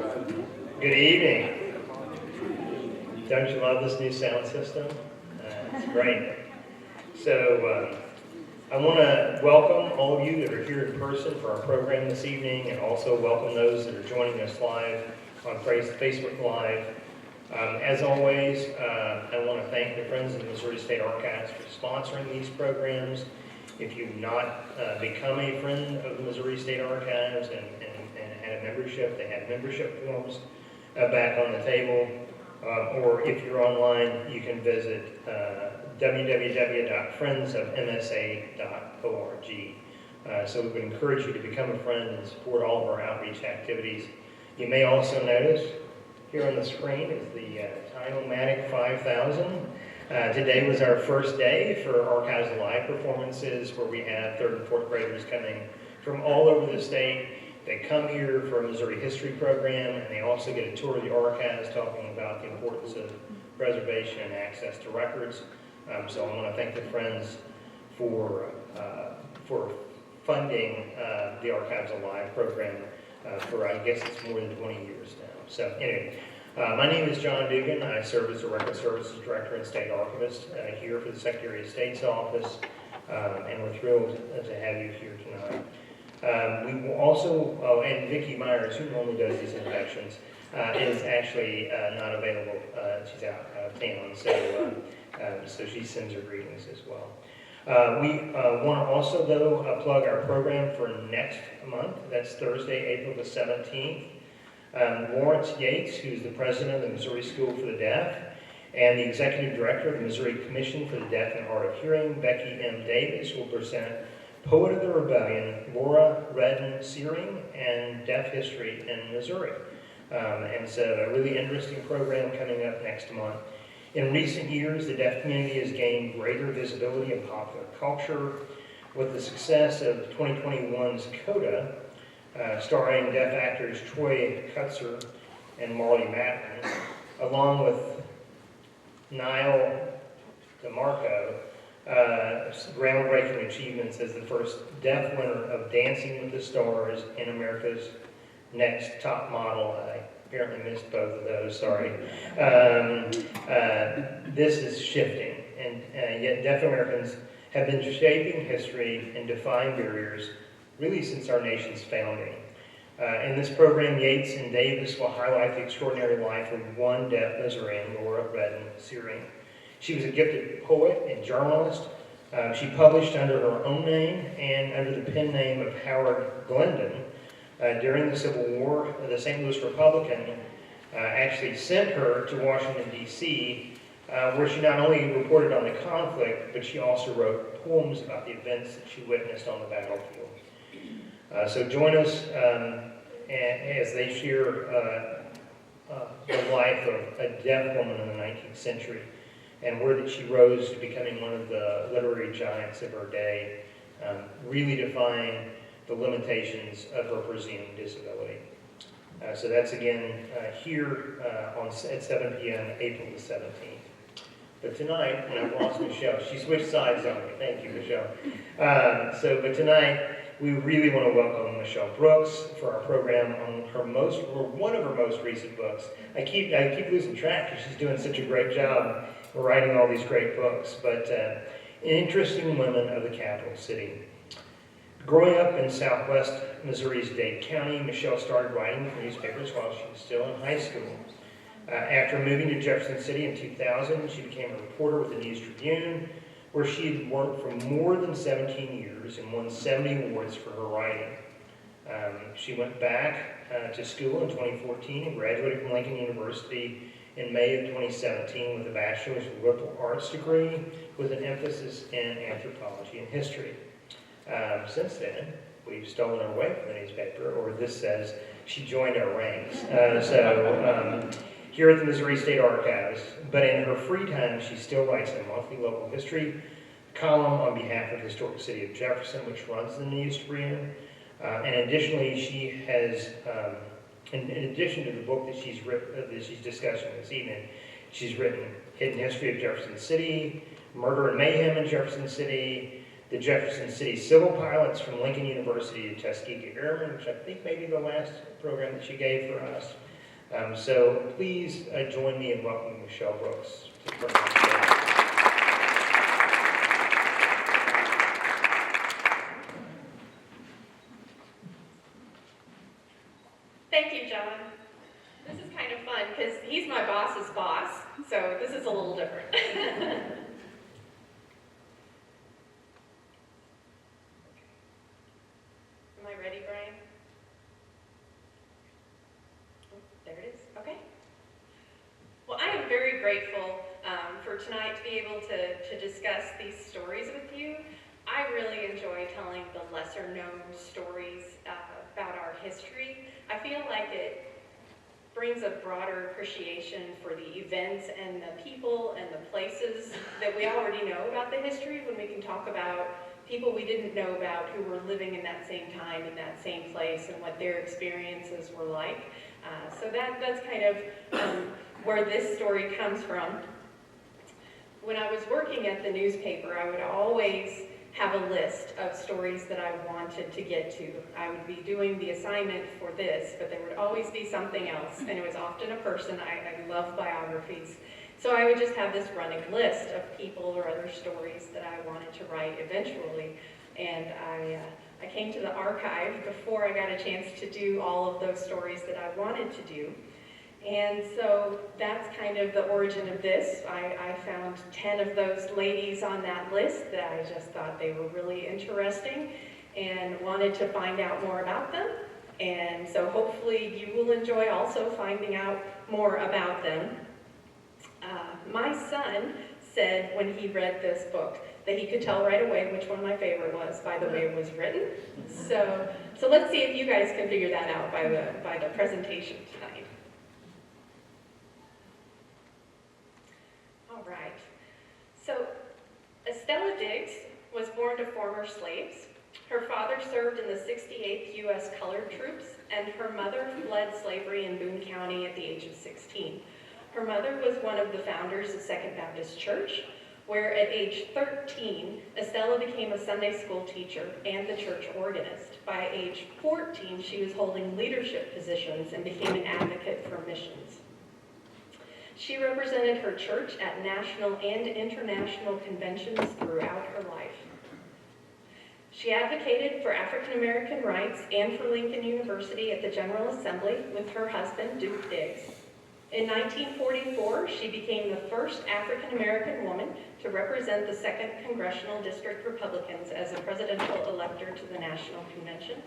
Good evening. Don't you love this new sound system? It's great. So I want to welcome all of you that are here in person for our program this evening, and also welcome those that are joining us live on Facebook Live. As always, I want to thank the Friends of the Missouri State Archives for sponsoring these programs. If you've not become a friend of the Missouri State Archives and had a membership, they have membership forms back on the table. Or if you're online, you can visit www.friendsofmsa.org. So we would encourage you to become a friend and support all of our outreach activities. You may also notice here on the screen is the Time-O-Matic 5000. Today was our first day for Archives Alive performances, where we have 3rd and 4th graders coming from all over the state. They come here for a Missouri history program, and they also get a tour of the archives talking about the importance of preservation and access to records. So I want to thank the Friends for funding the Archives Alive program for, I guess it's more than 20 years now. So anyway, my name is John Dugan. I serve as the Record Services Director and State Archivist here for the Secretary of State's office, and we're thrilled to have you here tonight. We will also, and Vicki Myers, who normally does these introductions, is actually not available. She's out of town, so she sends her greetings as well. We want to also, though, plug our program for next month. That's Thursday, April the 17th. Lawrence Yates, who's the president of the Missouri School for the Deaf, and the executive director of the Missouri Commission for the Deaf and Hard of Hearing, Becky M. Davis, will present Poet of the Rebellion, Laura Redden Searing, and Deaf History in Missouri. And so a really interesting program coming up next month. In recent years, the deaf community has gained greater visibility in popular culture with the success of 2021's CODA, starring deaf actors Troy Kutzer and Marley Matlin, along with Niall DeMarco, groundbreaking achievements as the first deaf winner of Dancing with the Stars and America's Next Top Model. I apparently missed both of those, sorry. This is shifting, and yet deaf Americans have been shaping history and defying barriers really since our nation's founding. In this program, Yates and Davis will highlight the extraordinary life of one deaf Missourian, Laura Redden Searing. She was a gifted poet and journalist. She published under her own name and under the pen name of Howard Glendon. During the Civil War, the St. Louis Republican actually sent her to Washington, D.C., where she not only reported on the conflict, but she also wrote poems about the events that she witnessed on the battlefield. So join us as they share the life of a deaf woman in the 19th century, and where that she rose to becoming one of the literary giants of her day, really defying the limitations of her presumed disability. So that's again here at 7 p.m., April the 17th. But tonight, and I've lost Michelle, she switched sides on me. Thank you, Michelle. But tonight, we really want to welcome Michelle Brooks for our program on one of her most recent books. I keep losing track because she's doing such a great job writing all these great books. But Interesting Women of the Capital City. Growing up in southwest Missouri's Dade County, Michelle started writing for newspapers while she was still in high school. After moving to Jefferson City in 2000, she became a reporter with the News Tribune, where she had worked for more than 17 years and won 70 awards for her writing. She went back to school in 2014 and graduated from Lincoln University in May of 2017 with a bachelor's of liberal arts degree with an emphasis in anthropology and history. Since then, we've stolen her away from the newspaper, or this says she joined our ranks. Here at the Missouri State Archives, but in her free time, she still writes a monthly local history column on behalf of the historic city of Jefferson, which runs the News Tribune. And additionally, she has, in addition to the book that she's discussing this evening, she's written Hidden History of Jefferson City, Murder and Mayhem in Jefferson City, the Jefferson City Civil Pilots from Lincoln University to Tuskegee Airmen, which I think may be the last program that she gave for us. So please join me in welcoming Michelle Brooks to the program. Thank you, John. This is kind of fun because he's my boss's boss, so this is a little different. Am I ready, Brian? Oh, there it is. Okay. Well, I am very grateful for tonight to be able to discuss these stories with you. I really enjoy telling the lesser-known stories about our history. I feel like it brings a broader appreciation for the events and the people and the places that we already know about the history when we can talk about people we didn't know about who were living in that same time, in that same place, and what their experiences were like. So that's kind of where this story comes from. When I was working at the newspaper, I would always have a list of stories that I wanted to get to. I would be doing the assignment for this, but there would always be something else, and it was often a person. I love biographies. So I would just have this running list of people or other stories that I wanted to write eventually. And I came to the archive before I got a chance to do all of those stories that I wanted to do. And so that's kind of the origin of this. I found 10 of those ladies on that list that I just thought they were really interesting and wanted to find out more about them. And so hopefully you will enjoy also finding out more about them. My son said when he read this book that he could tell right away which one my favorite was by the way it was written. So let's see if you guys can figure that out by the presentation tonight. All right. So Estella Diggs was born to former slaves. Her father served in the 68th U.S. Colored Troops, and her mother fled slavery in Boone County at the age of 16. Her mother was one of the founders of Second Baptist Church, where at age 13, Estella became a Sunday school teacher and the church organist. By age 14, she was holding leadership positions and became an advocate for missions. She represented her church at national and international conventions throughout her life. She advocated for African American rights and for Lincoln University at the General Assembly with her husband, Duke Diggs. In 1944, she became the first African American woman to represent the 2nd Congressional District Republicans as a presidential elector to the National Convention.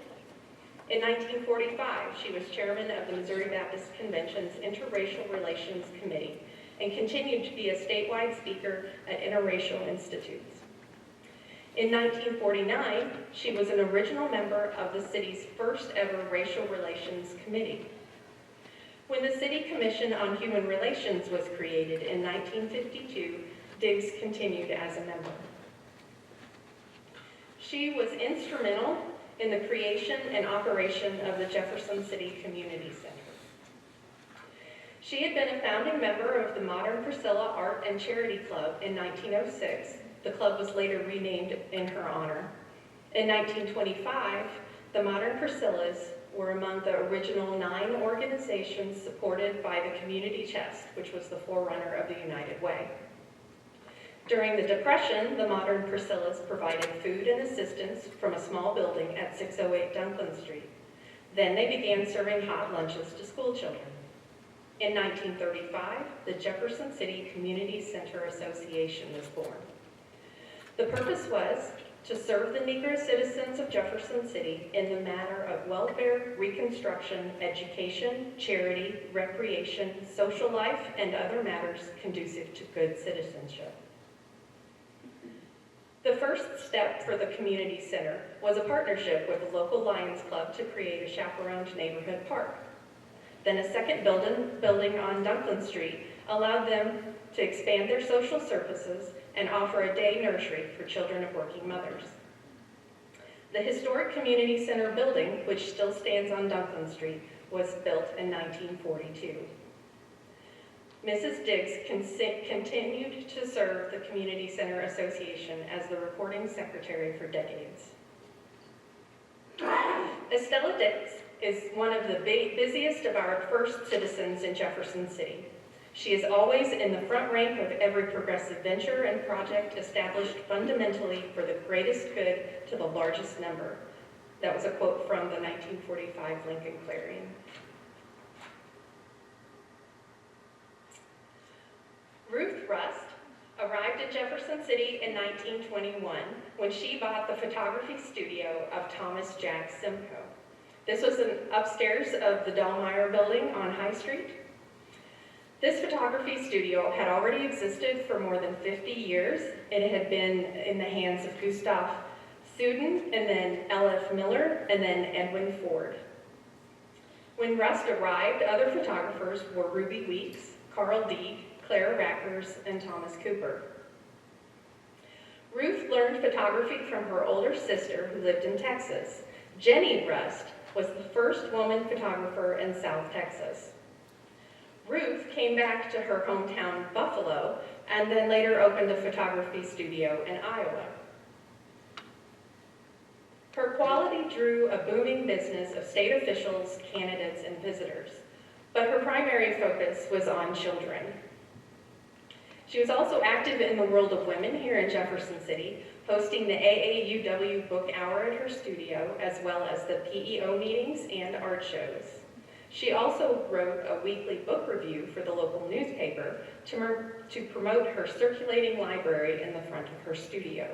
In 1945, she was chairman of the Missouri Baptist Convention's Interracial Relations Committee and continued to be a statewide speaker at interracial institutes. In 1949, she was an original member of the city's first ever Racial Relations Committee. When the City Commission on Human Relations was created in 1952, Diggs continued as a member. She was instrumental in the creation and operation of the Jefferson City Community Center. She had been a founding member of the Modern Priscilla Art and Charity Club in 1906. The club was later renamed in her honor. In 1925, the Modern Priscillas were among the original 9 organizations supported by the Community Chest, which was the forerunner of the United Way. During the Depression, the Modern Priscillas provided food and assistance from a small building at 608 Dunklin Street. Then they began serving hot lunches to school children. In 1935, the Jefferson City Community Center Association was born. The purpose was to serve the Negro citizens of Jefferson City in the matter of welfare, reconstruction, education, charity, recreation, social life, and other matters conducive to good citizenship. The first step for the community center was a partnership with the local Lions Club to create a chaperoned neighborhood park. Then a second building on Dunklin Street allowed them to expand their social services and offer a day nursery for children of working mothers. The historic community center building, which still stands on Dunklin Street, was built in 1942. Mrs. Diggs continued to serve the Community Center Association as the recording secretary for decades. Estella Diggs is one of the busiest of our first citizens in Jefferson City. She is always in the front rank of every progressive venture and project established fundamentally for the greatest good to the largest number. That was a quote from the 1945 Lincoln Clarion. Ruth Rust arrived in Jefferson City in 1921 when she bought the photography studio of Thomas Jack Simcoe. This was upstairs of the Dallmeyer building on High Street. This photography studio had already existed for more than 50 years. It had been in the hands of Gustav Suden, and then L.F. Miller, and then Edwin Ford. When Rust arrived, other photographers were Ruby Weeks, Carl Deeg, Clara Rackers, and Thomas Cooper. Ruth learned photography from her older sister who lived in Texas. Jenny Rust was the first woman photographer in South Texas. Ruth came back to her hometown, Buffalo, and then later opened a photography studio in Iowa. Her quality drew a booming business of state officials, candidates, and visitors, but her primary focus was on children. She was also active in the world of women here in Jefferson City, hosting the AAUW Book Hour at her studio, as well as the PEO meetings and art shows. She also wrote a weekly book review for the local newspaper to promote her circulating library in the front of her studio.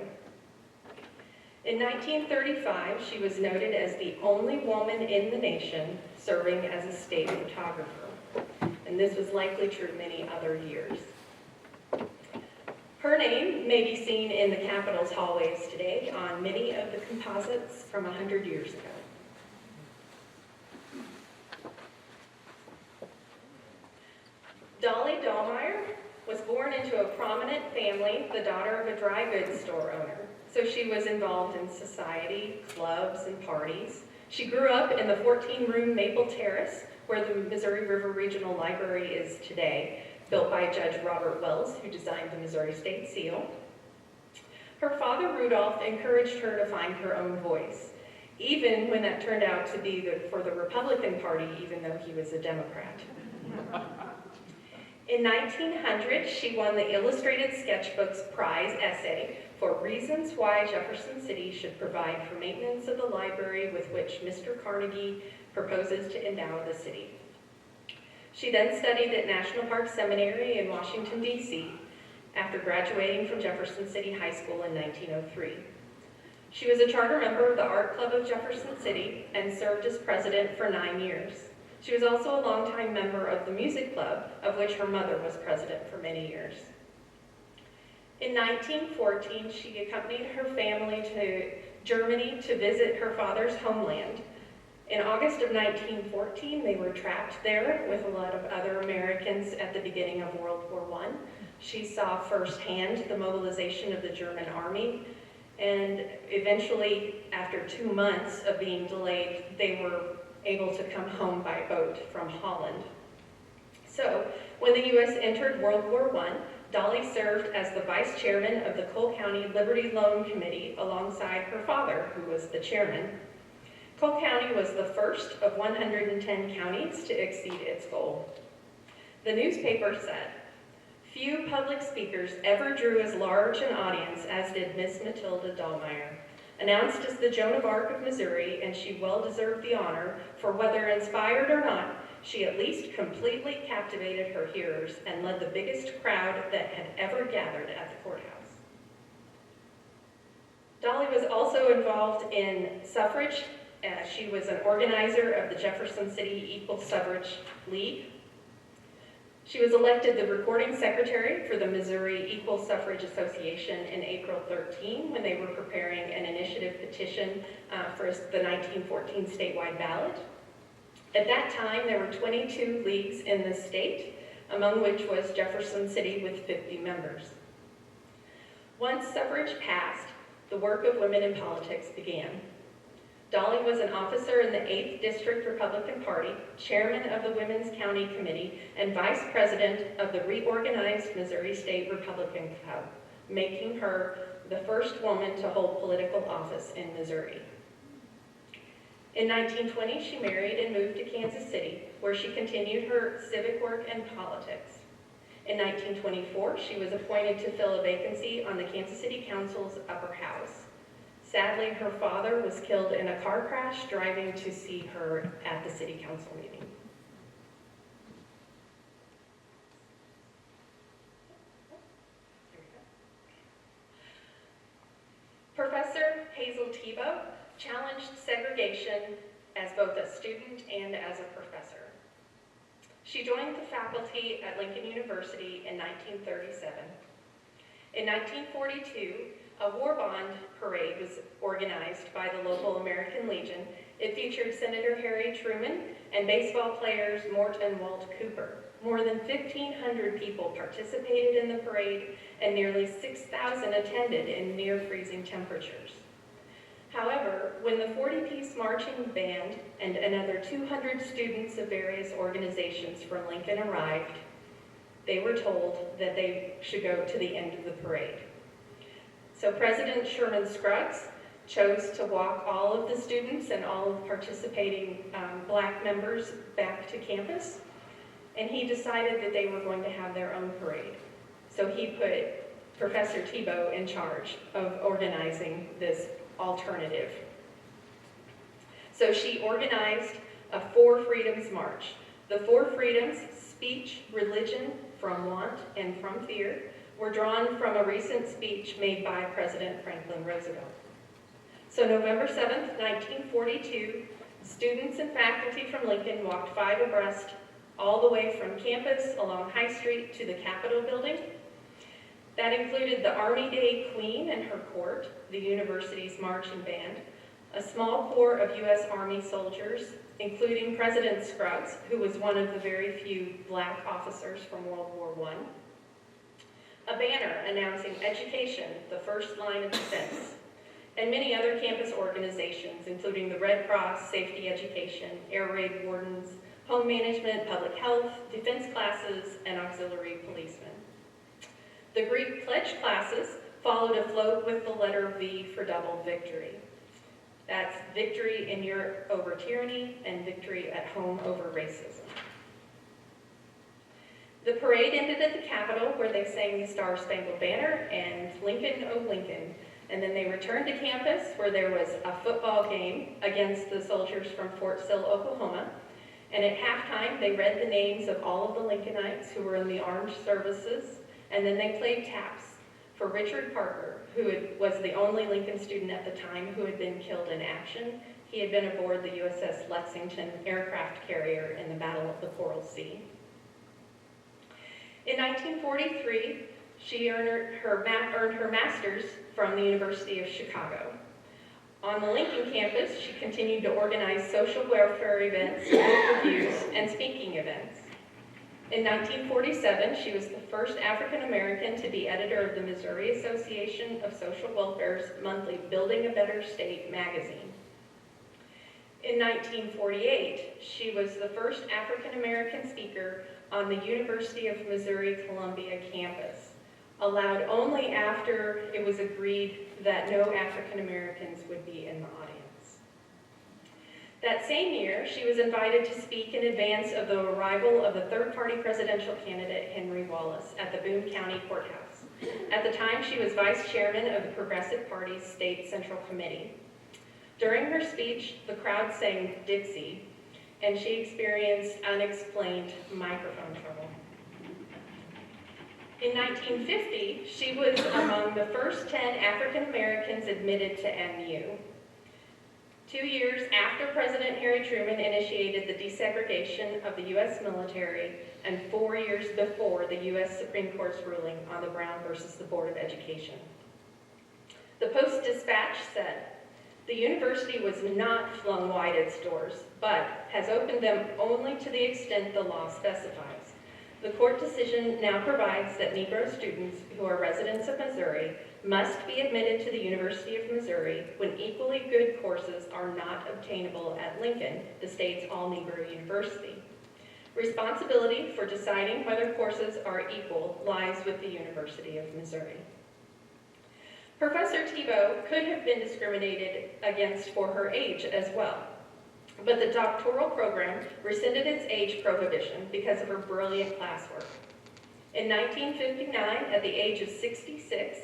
In 1935, she was noted as the only woman in the nation serving as a state photographer, and this was likely true many other years. Her name may be seen in the Capitol's hallways today on many of the composites from 100 years ago. Dolly Dallmeyer was born into a prominent family, the daughter of a dry goods store owner. So she was involved in society, clubs, and parties. She grew up in the 14-room Maple Terrace, where the Missouri River Regional Library is today, built by Judge Robert Wells, who designed the Missouri State Seal. Her father, Rudolph, encouraged her to find her own voice, even when that turned out to be for the Republican Party, even though he was a Democrat. In 1900, she won the Illustrated Sketchbooks Prize essay for reasons why Jefferson City should provide for maintenance of the library with which Mr. Carnegie proposes to endow the city. She then studied at National Park Seminary in Washington, D.C., after graduating from Jefferson City High School in 1903. She was a charter member of the Art Club of Jefferson City and served as president for 9 years. She was also a longtime member of the Music Club, of which her mother was president for many years. In 1914, she accompanied her family to Germany to visit her father's homeland. In August of 1914, they were trapped there with a lot of other Americans at the beginning of World War I. She saw firsthand the mobilization of the German army, and eventually, after 2 months of being delayed, they were able to come home by boat from Holland. So, when the U.S. entered World War I, Dolly served as the vice chairman of the Cole County Liberty Loan Committee alongside her father, who was the chairman. Cole County was the first of 110 counties to exceed its goal. The newspaper said, "Few public speakers ever drew as large an audience as did Miss Matilda Dallmeyer. Announced as the Joan of Arc of Missouri, and she well deserved the honor, for whether inspired or not, she at least completely captivated her hearers and led the biggest crowd that had ever gathered at the courthouse." Dolly was also involved in suffrage. She was an organizer of the Jefferson City Equal Suffrage League. She was elected the recording secretary for the Missouri Equal Suffrage Association in April 13 when they were preparing an initiative petition for the 1914 statewide ballot. At that time, there were 22 leagues in the state, among which was Jefferson City with 50 members. Once suffrage passed, the work of women in politics began. Dolly was an officer in the 8th District Republican Party, chairman of the Women's County Committee, and vice president of the reorganized Missouri State Republican Club, making her the first woman to hold political office in Missouri. In 1920, she married and moved to Kansas City, where she continued her civic work and politics. In 1924, she was appointed to fill a vacancy on the Kansas City Council's upper house. Sadly, her father was killed in a car crash driving to see her at the city council meeting. Professor Hazel Tebow challenged segregation as both a student and as a professor. She joined the faculty at Lincoln University in 1937. In 1942, a war bond parade was organized by the local American Legion. It featured Senator Harry Truman and baseball players Mort and Walt Cooper. More than 1,500 people participated in the parade, and nearly 6,000 attended in near-freezing temperatures. However, when the 40-piece marching band and another 200 students of various organizations from Lincoln arrived, they were told that they should go to the end of the parade. So President Sherman Scruggs chose to walk all of the students and all of participating Black members back to campus, and he decided that they were going to have their own parade. So he put Professor Tebow in charge of organizing this alternative. So she organized a Four Freedoms March. The Four Freedoms, speech, religion, from want, and from fear, were drawn from a recent speech made by President Franklin Roosevelt. So November 7th, 1942, students and faculty from Lincoln walked 5 abreast all the way from campus along High Street to the Capitol building. That included the Army Day Queen and her court, the university's marching band, a small corps of U.S. Army soldiers, including President Scruggs, who was one of the very few Black officers from World War I, a banner announcing education, the first line of defense, and many other campus organizations, including the Red Cross, Safety Education, Air Raid Wardens, Home Management, Public Health, Defense Classes, and Auxiliary Policemen. The Greek pledge classes followed a float with the letter V for double victory. That's victory in Europe over tyranny and victory at home over racism. The parade ended at the Capitol, where they sang the Star Spangled Banner and Lincoln, Oh Lincoln. And then they returned to campus, where there was a football game against the soldiers from Fort Sill, Oklahoma. And at halftime, they read the names of all of the Lincolnites who were in the armed services, and then they played taps for Richard Parker, who was the only Lincoln student at the time who had been killed in action. He had been aboard the USS Lexington aircraft carrier in the Battle of the Coral Sea. In 1943, she earned her master's from the University of Chicago. On the Lincoln campus, she continued to organize social welfare events, book reviews, and speaking events. In 1947, she was the first African American to be editor of the Missouri Association of Social Welfare's monthly Building a Better State magazine. In 1948, she was the first African American speaker on the University of Missouri-Columbia campus, allowed only after it was agreed that no African Americans would be in the audience. That same year, she was invited to speak in advance of the arrival of the third-party presidential candidate, Henry Wallace, at the Boone County Courthouse. At the time, she was vice chairman of the Progressive Party's State Central Committee. During her speech, the crowd sang Dixie, and she experienced unexplained microphone trouble. In 1950, she was among the first 10 African Americans admitted to MU. 2 years after President Harry Truman initiated the desegregation of the U.S. military, and 4 years before the U.S. Supreme Court's ruling on the Brown versus the Board of Education. The Post-Dispatch said, "The university was not flung wide its doors, but has opened them only to the extent the law specifies. The court decision now provides that Negro students who are residents of Missouri must be admitted to the University of Missouri when equally good courses are not obtainable at Lincoln, the state's all-Negro university. Responsibility for deciding whether courses are equal lies with the University of Missouri." Professor Tebow could have been discriminated against for her age as well. but the doctoral program rescinded its age prohibition because of her brilliant classwork. In 1959, at the age of 66,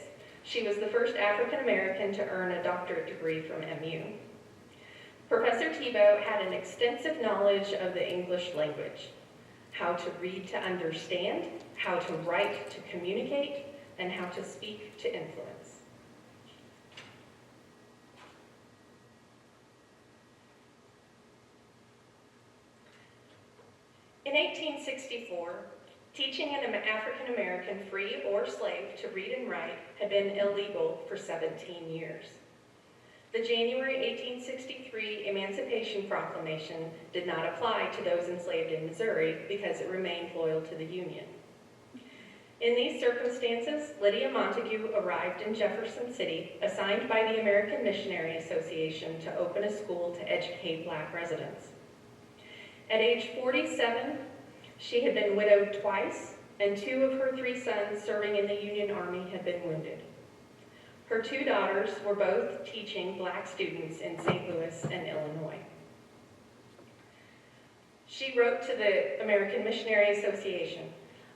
she was the first African American to earn a doctorate degree from MU. Professor Tebow had an extensive knowledge of the English language, how to read to understand, how to write to communicate, and how to speak to influence. In 1864, teaching an African American, free or slave, to read and write had been illegal for 17 years. The January 1863 Emancipation Proclamation did not apply to those enslaved in Missouri because it remained loyal to the Union. In these circumstances, Lydia Montague arrived in Jefferson City, assigned by the American Missionary Association to open a school to educate Black residents. At age 47, she had been widowed twice, and 2 of her 3 sons serving in the Union Army had been wounded. Her 2 daughters were both teaching Black students in St. Louis and Illinois. She wrote to the American Missionary Association,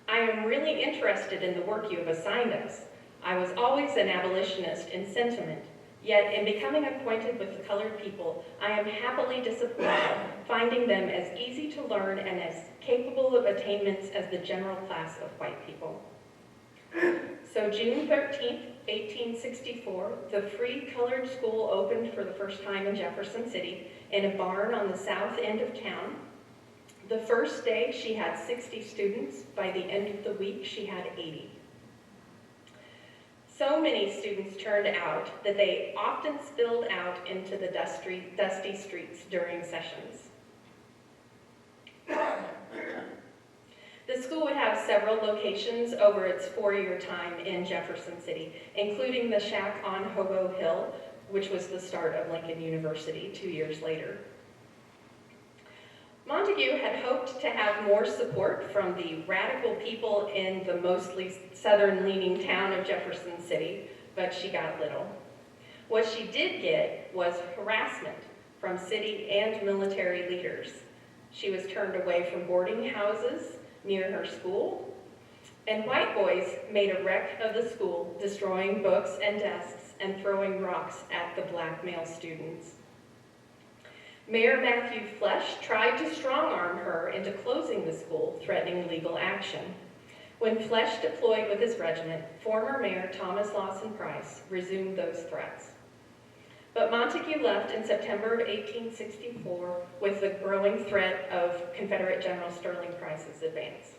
"I am really interested in the work you have assigned us. I was always an abolitionist in sentiment, yet in becoming acquainted with the colored people, I am happily disappointed, finding them as easy to learn and as capable of attainments as the general class of white people." So June 13th, 1864, the free colored school opened for the first time in Jefferson City in a barn on the south end of town. The first day she had 60 students. By the end of the week, she had 80. So many students turned out that they often spilled out into the dusty streets during sessions. The school would have several locations over its 4-year time in Jefferson City, including the shack on Hobo Hill, which was the start of Lincoln University 2 years later. Montague had hoped to have more support from the radical people in the mostly southern-leaning town of Jefferson City, but she got little. What she did get was harassment from city and military leaders. She was turned away from boarding houses near her school, and white boys made a wreck of the school, destroying books and desks and throwing rocks at the Black male students. Mayor Matthew Flesh tried to strong-arm her into closing the school, threatening legal action. When Flesh deployed with his regiment, former Mayor Thomas Lawson Price resumed those threats. But Montague left in September of 1864 with the growing threat of Confederate General Sterling Price's advance.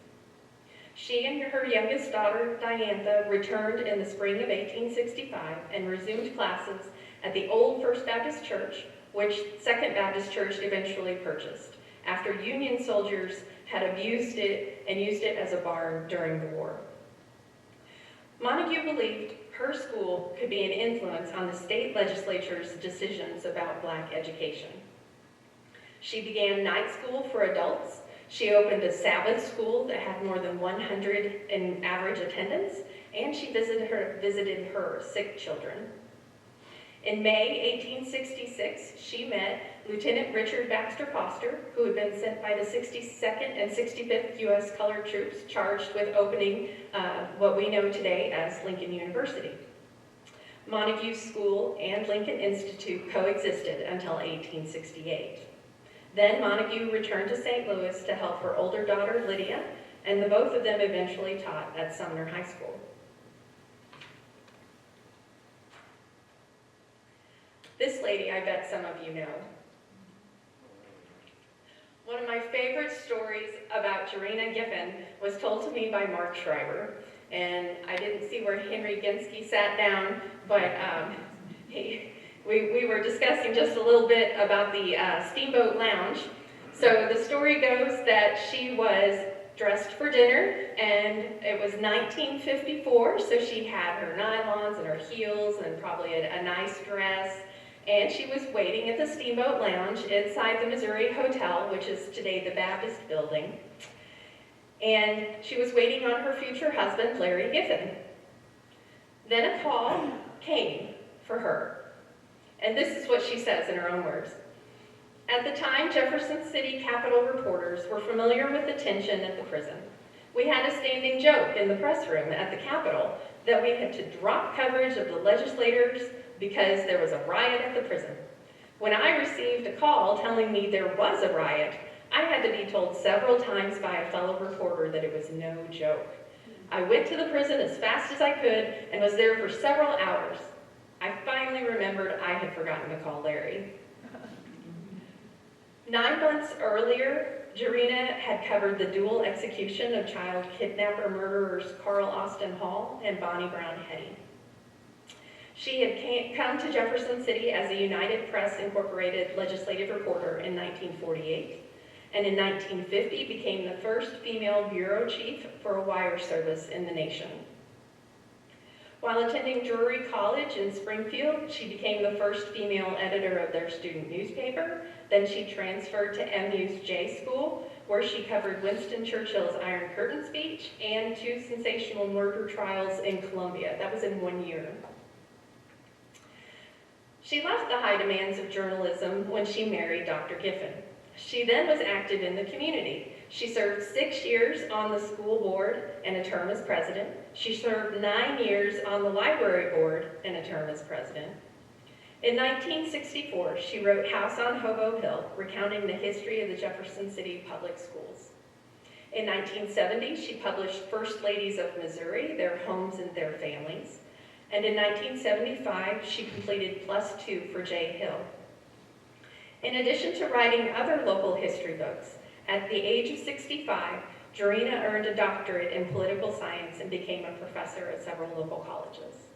She and her youngest daughter, Diantha, returned in the spring of 1865 and resumed classes at the old First Baptist Church, which Second Baptist Church eventually purchased, after Union soldiers had abused it and used it as a barn during the war. Montague believed her school could be an influence on the state legislature's decisions about Black education. She began night school for adults. She opened a Sabbath school that had more than 100 in average attendance, and she visited her sick children. In May 1866, she met Lieutenant Richard Baxter Foster, who had been sent by the 62nd and 65th U.S. Colored Troops charged with opening what we know today as Lincoln University. Montague School and Lincoln Institute coexisted until 1868. Then Montague returned to St. Louis to help her older daughter, Lydia, and the both of them eventually taught at Sumner High School. This lady, I bet some of you know. One of my favorite stories about Jerena Giffen was told to me by Mark Schreiber, and I didn't see where Henry Ginsky sat down, but we were discussing just a little bit about the Steamboat Lounge. So the story goes that she was dressed for dinner, and it was 1954, so she had her nylons and her heels and probably a nice dress. And she was waiting at the Steamboat Lounge inside the Missouri Hotel, which is today the Baptist Building. And she was waiting on her future husband, Larry Giffen. Then a call came for her. And this is what she says in her own words. At the time, Jefferson City Capitol reporters were familiar with the tension at the prison. We had a standing joke in the press room at the Capitol that we had to drop coverage of the legislators because there was a riot at the prison. When I received a call telling me there was a riot, I had to be told several times by a fellow reporter that it was no joke. I went to the prison as fast as I could and was there for several hours. I finally remembered I had forgotten to call Larry. 9 months earlier, Jerena had covered the dual execution of child kidnapper murderers Carl Austin Hall and Bonnie Brown Hetty. She had come to Jefferson City as a United Press Incorporated legislative reporter in 1948, and in 1950 became the first female bureau chief for a wire service in the nation. While attending Drury College in Springfield, she became the first female editor of their student newspaper. Then she transferred to MU's J School, where she covered Winston Churchill's Iron Curtain speech and 2 sensational murder trials in Columbia. That was in 1 year. She left the high demands of journalism when she married Dr. Giffen. She then was active in the community. She served 6 years on the school board and a term as president. She served 9 years on the library board and a term as president. In 1964, she wrote House on Hobo Hill, recounting the history of the Jefferson City public schools. In 1970, she published First Ladies of Missouri, Their Homes and Their Families. And in 1975, she completed +2 for Jay Hill. In addition to writing other local history books, at the age of 65, Jerena earned a doctorate in political science and became a professor at several local colleges.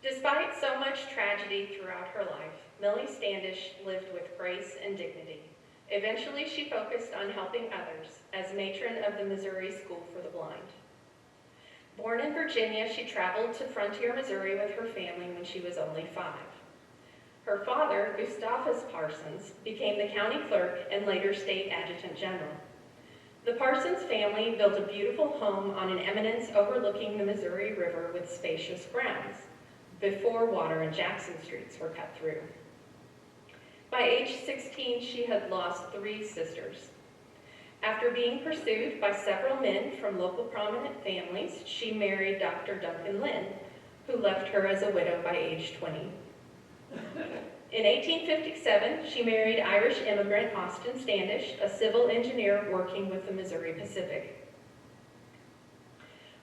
Despite so much tragedy throughout her life, Millie Standish lived with grace and dignity. Eventually, she focused on helping others as matron of the Missouri School for the Blind. Born in Virginia, she traveled to Frontier, Missouri with her family when she was only 5. Her father, Gustavus Parsons, became the county clerk and later state adjutant general. The Parsons family built a beautiful home on an eminence overlooking the Missouri River with spacious grounds, before Water and Jackson streets were cut through. By age 16, she had lost 3 sisters. After being pursued by several men from local prominent families, she married Dr. Duncan Lynn, who left her as a widow by age 20. In 1857, she married Irish immigrant Austin Standish, a civil engineer working with the Missouri Pacific.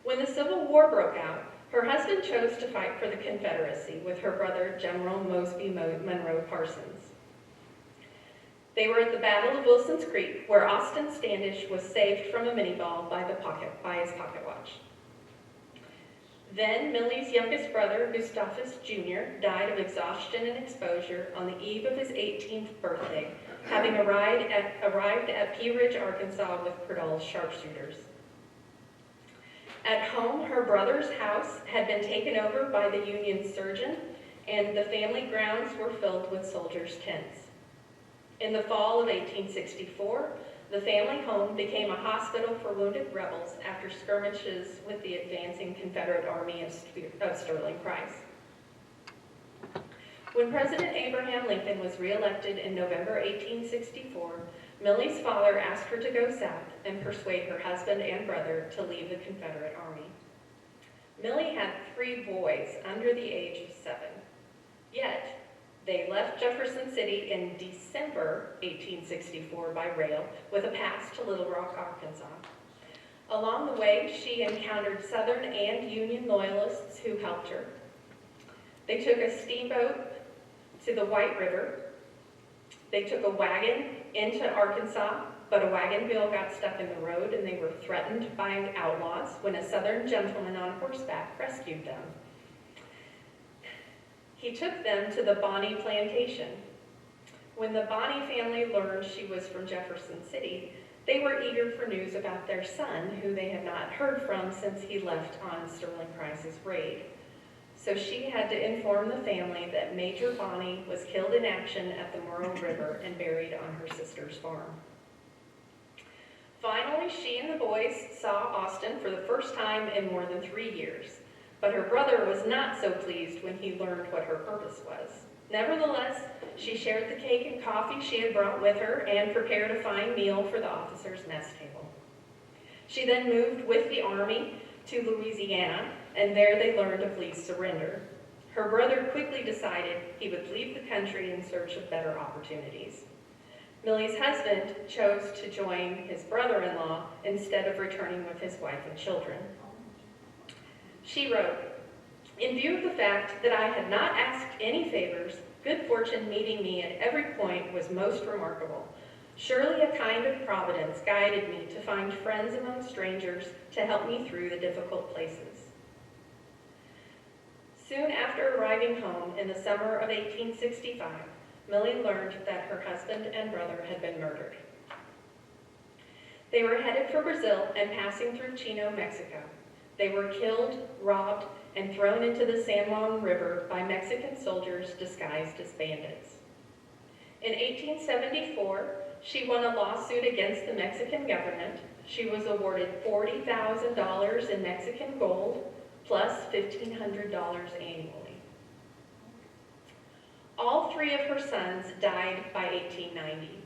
When the Civil War broke out, her husband chose to fight for the Confederacy with her brother, General Mosby Monroe Parsons. They were at the Battle of Wilson's Creek, where Austin Standish was saved from a minie-ball by his pocket watch. Then Millie's youngest brother, Gustavus Jr., died of exhaustion and exposure on the eve of his 18th birthday, having arrived at Pea Ridge, Arkansas with Perdall's sharpshooters. At home, her brother's house had been taken over by the Union surgeon, and the family grounds were filled with soldiers' tents. In the fall of 1864, the family home became a hospital for wounded rebels after skirmishes with the advancing Confederate Army of Sterling Price. When President Abraham Lincoln was reelected in November 1864, Millie's father asked her to go south and persuade her husband and brother to leave the Confederate Army. Millie had 3 boys under the age of 7. Yet, they left Jefferson City in December 1864 by rail with a pass to Little Rock, Arkansas. Along the way, she encountered Southern and Union loyalists who helped her. They took a steamboat to the White River. They took a wagon into Arkansas, but a wagon wheel got stuck in the road and they were threatened by outlaws when a Southern gentleman on horseback rescued them. He took them to the Bonney plantation. When the Bonney family learned she was from Jefferson City, they were eager for news about their son, who they had not heard from since he left on Sterling Price's raid. So she had to inform the family that Major Bonney was killed in action at the Murrow River and buried on her sister's farm. Finally, she and the boys saw Austin for the first time in more than 3 years. But her brother was not so pleased when he learned what her purpose was. Nevertheless, she shared the cake and coffee she had brought with her and prepared a fine meal for the officers' mess table. She then moved with the Army to Louisiana, and there they learned of Lee's surrender. Her brother quickly decided he would leave the country in search of better opportunities. Millie's husband chose to join his brother-in-law instead of returning with his wife and children. She wrote, "In view of the fact that I had not asked any favors, good fortune meeting me at every point was most remarkable. Surely a kind of providence guided me to find friends among strangers to help me through the difficult places." Soon after arriving home in the summer of 1865, Millie learned that her husband and brother had been murdered. They were headed for Brazil and passing through Chino, Mexico. They were killed, robbed, and thrown into the San Juan River by Mexican soldiers disguised as bandits. In 1874, she won a lawsuit against the Mexican government. She was awarded $40,000 in Mexican gold, plus $1,500 annually. All three of her sons died by 1890.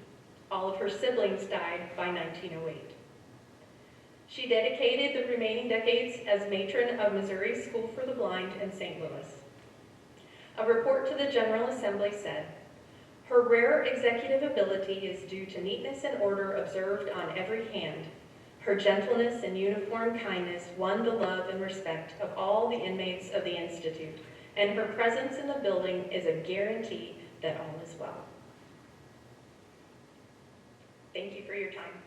All of her siblings died by 1908. She dedicated the remaining decades as matron of Missouri School for the Blind in St. Louis. A report to the General Assembly said, "Her rare executive ability is due to neatness and order observed on every hand. Her gentleness and uniform kindness won the love and respect of all the inmates of the Institute, and her presence in the building is a guarantee that all is well." Thank you for your time.